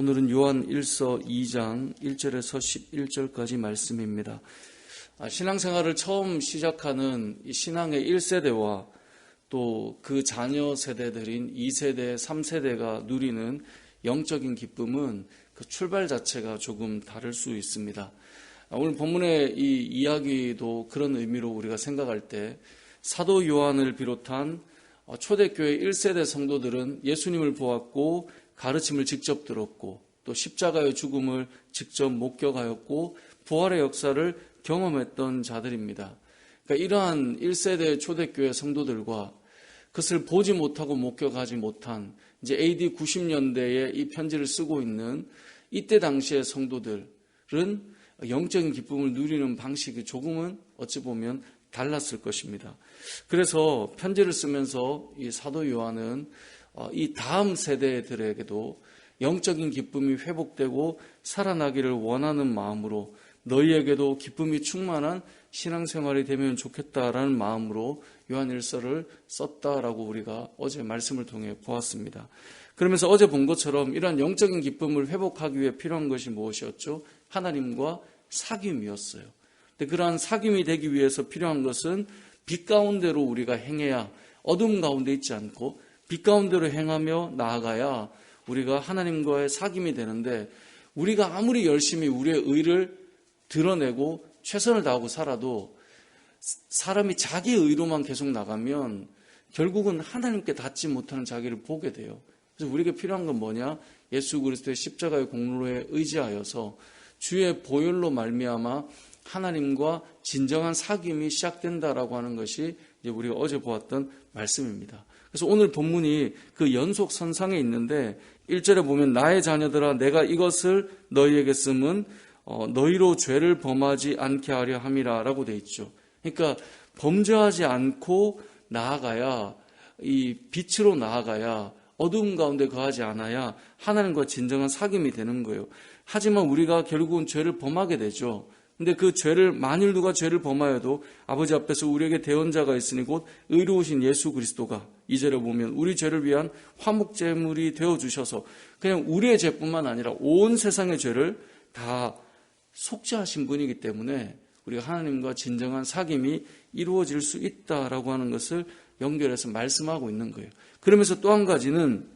오늘은 요한 1서 2장 1절에서 11절까지 말씀입니다. 신앙생활을 처음 시작하는 이 신앙의 1세대와 또 그 자녀 세대들인 2세대, 3세대가 누리는 영적인 기쁨은 그 출발 자체가 조금 다를 수 있습니다. 오늘 본문의 이 이야기도 그런 의미로 우리가 생각할 때 사도 요한을 비롯한 초대교회 1세대 성도들은 예수님을 보았고 가르침을 직접 들었고 또 십자가의 죽음을 직접 목격하였고 부활의 역사를 경험했던 자들입니다. 그러니까 이러한 1세대 초대교회 성도들과 그것을 보지 못하고 목격하지 못한 이제 AD 90년대에 이 편지를 쓰고 있는 이때 당시의 성도들은 영적인 기쁨을 누리는 방식이 조금은 어찌 보면 달랐을 것입니다. 그래서 편지를 쓰면서 이 사도 요한은 이 다음 세대들에게도 영적인 기쁨이 회복되고 살아나기를 원하는 마음으로 너희에게도 기쁨이 충만한 신앙생활이 되면 좋겠다라는 마음으로 요한 1서를 썼다라고 우리가 어제 말씀을 통해 보았습니다. 그러면서 어제 본 것처럼 이러한 영적인 기쁨을 회복하기 위해 필요한 것이 무엇이었죠? 하나님과 사귐이었어요. 근데 그러한 사귐이 되기 위해서 필요한 것은 빛 가운데로 우리가 행해야, 어둠 가운데 있지 않고 빛 가운데로 행하며 나아가야 우리가 하나님과의 사귐이 되는데, 우리가 아무리 열심히 우리의 의를 드러내고 최선을 다하고 살아도 사람이 자기 의로만 계속 나가면 결국은 하나님께 닿지 못하는 자기를 보게 돼요. 그래서 우리에게 필요한 건 뭐냐? 예수 그리스도의 십자가의 공로에 의지하여서 주의 보혈로 말미암아 하나님과 진정한 사귐이 시작된다라고 하는 것이 이제 우리가 어제 보았던 말씀입니다. 그래서 오늘 본문이 그 연속선상에 있는데 1절에 보면 나의 자녀들아 내가 이것을 너희에게 쓰면 너희로 죄를 범하지 않게 하려 함이라 라고 되어 있죠. 그러니까 범죄하지 않고 나아가야, 이 빛으로 나아가야, 어두움 가운데 거하지 않아야 하나님과 진정한 사귐이 되는 거예요. 하지만 우리가 결국은 죄를 범하게 되죠. 근데 그 죄를, 만일 누가 죄를 범하여도 아버지 앞에서 우리에게 대언자가 있으니 곧 의로우신 예수 그리스도가 2절에 보면 우리 죄를 위한 화목제물이 되어주셔서 그냥 우리의 죄뿐만 아니라 온 세상의 죄를 다 속죄하신 분이기 때문에 우리가 하나님과 진정한 사귐이 이루어질 수 있다라고 하는 것을 연결해서 말씀하고 있는 거예요. 그러면서 또 한 가지는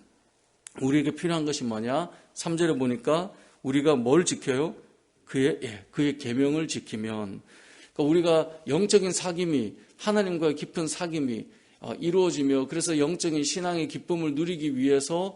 우리에게 필요한 것이 뭐냐? 3절에 보니까 우리가 뭘 지켜요? 그의 계명을 지키면, 그러니까 우리가 영적인 사귐이, 하나님과의 깊은 사귐이 이루어지며, 그래서 영적인 신앙의 기쁨을 누리기 위해서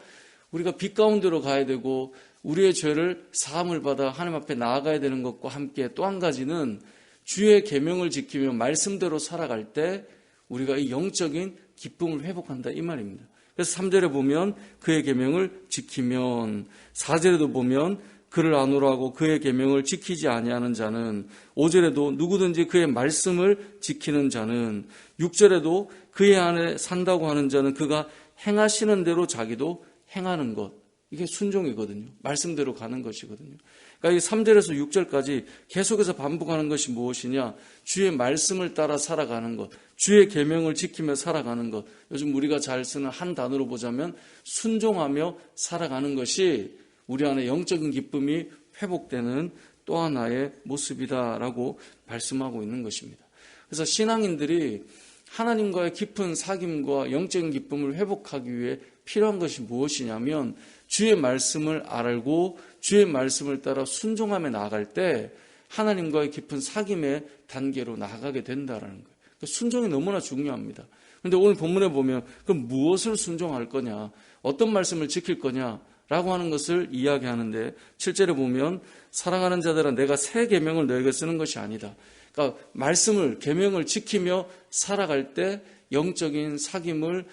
우리가 빛 가운데로 가야 되고 우리의 죄를 사함을 받아 하나님 앞에 나아가야 되는 것과 함께 또 한 가지는 주의 계명을 지키며 말씀대로 살아갈 때 우리가 이 영적인 기쁨을 회복한다 이 말입니다. 그래서 3절에 보면 그의 계명을 지키면, 4절에도 보면 그를 안으로 하고 그의 계명을 지키지 아니하는 자는, 5절에도 누구든지 그의 말씀을 지키는 자는, 6절에도 그의 안에 산다고 하는 자는 그가 행하시는 대로 자기도 행하는 것. 이게 순종이거든요. 말씀대로 가는 것이거든요. 그러니까 이 3절에서 6절까지 계속해서 반복하는 것이 무엇이냐? 주의 말씀을 따라 살아가는 것, 주의 계명을 지키며 살아가는 것. 요즘 우리가 잘 쓰는 한 단어로 보자면 순종하며 살아가는 것이 우리 안에 영적인 기쁨이 회복되는 또 하나의 모습이다라고 말씀하고 있는 것입니다. 그래서 신앙인들이 하나님과의 깊은 사귐과 영적인 기쁨을 회복하기 위해 필요한 것이 무엇이냐면 주의 말씀을 알고 주의 말씀을 따라 순종하며 나아갈 때 하나님과의 깊은 사귐의 단계로 나아가게 된다는 거예요. 순종이 너무나 중요합니다. 그런데 오늘 본문에 보면 그럼 무엇을 순종할 거냐, 어떤 말씀을 지킬 거냐라고 하는 것을 이야기하는데 7절에 보면 사랑하는 자들아 내가 새 계명을 너에게 쓰는 것이 아니다. 그러니까 말씀을, 계명을 지키며 살아갈 때 영적인 사귐을,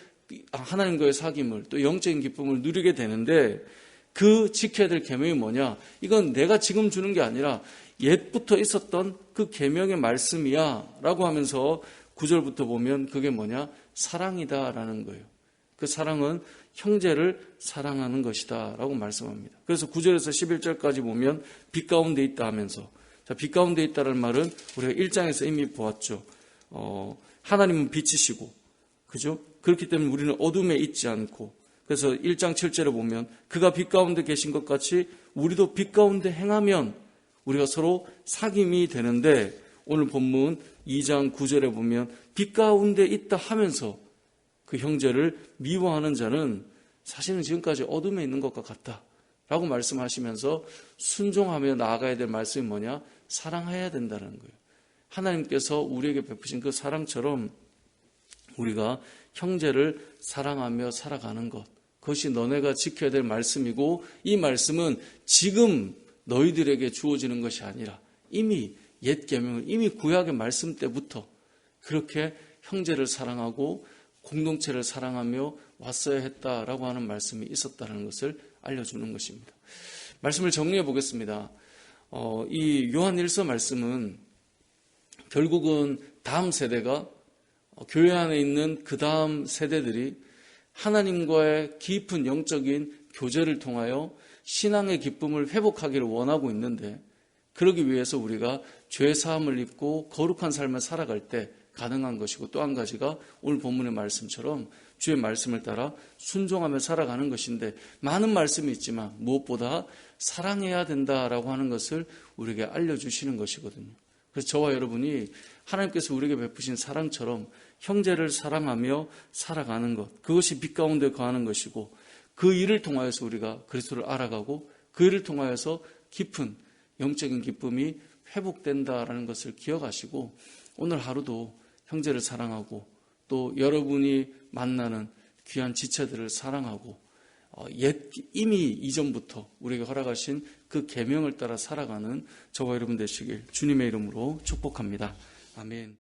하나님과의 사귐을, 또 영적인 기쁨을 누리게 되는데 그 지켜야 될 계명이 뭐냐? 이건 내가 지금 주는 게 아니라 옛부터 있었던 그 계명의 말씀이야 라고 하면서 9절부터 보면 그게 뭐냐? 사랑이다라는 거예요. 그 사랑은 형제를 사랑하는 것이다 라고 말씀합니다. 그래서 9절에서 11절까지 보면 빛 가운데 있다 하면서, 자, 빛 가운데 있다는 말은 우리가 1장에서 이미 보았죠. 하나님은 빛이시고, 그죠? 그렇기 때문에 우리는 어둠에 있지 않고, 그래서 1장 7절에 보면 그가 빛 가운데 계신 것 같이 우리도 빛 가운데 행하면 우리가 서로 사귐이 되는데, 오늘 본문 2장 9절에 보면 빛 가운데 있다 하면서 그 형제를 미워하는 자는 사실은 지금까지 어둠에 있는 것과 같다 라고 말씀하시면서 순종하며 나아가야 될 말씀이 뭐냐? 사랑해야 된다는 거예요. 하나님께서 우리에게 베푸신 그 사랑처럼 우리가 형제를 사랑하며 살아가는 것, 그것이 너네가 지켜야 될 말씀이고, 이 말씀은 지금 너희들에게 주어지는 것이 아니라 이미 옛 계명을 이미 구약의 말씀 때부터 그렇게 형제를 사랑하고 공동체를 사랑하며 왔어야 했다라고 하는 말씀이 있었다는 것을 알려주는 것입니다. 말씀을 정리해 보겠습니다. 이 요한 1서 말씀은 결국은 다음 세대가 교회 안에 있는 그 다음 세대들이 하나님과의 깊은 영적인 교제를 통하여 신앙의 기쁨을 회복하기를 원하고 있는데, 그러기 위해서 우리가 죄 사함을 입고 거룩한 삶을 살아갈 때 가능한 것이고, 또 한 가지가 오늘 본문의 말씀처럼 주의 말씀을 따라 순종하며 살아가는 것인데, 많은 말씀이 있지만 무엇보다 사랑해야 된다라고 하는 것을 우리에게 알려주시는 것이거든요. 그래서 저와 여러분이 하나님께서 우리에게 베푸신 사랑처럼 형제를 사랑하며 살아가는 것, 그것이 빛 가운데 거하는 것이고, 그 일을 통하여서 우리가 그리스도를 알아가고 그 일을 통하여서 깊은 영적인 기쁨이 회복된다라는 것을 기억하시고, 오늘 하루도 형제를 사랑하고 또 여러분이 만나는 귀한 지체들을 사랑하고 이미 이전부터 우리에게 허락하신 그 계명을 따라 살아가는 저와 여러분 되시길 주님의 이름으로 축복합니다. 아멘.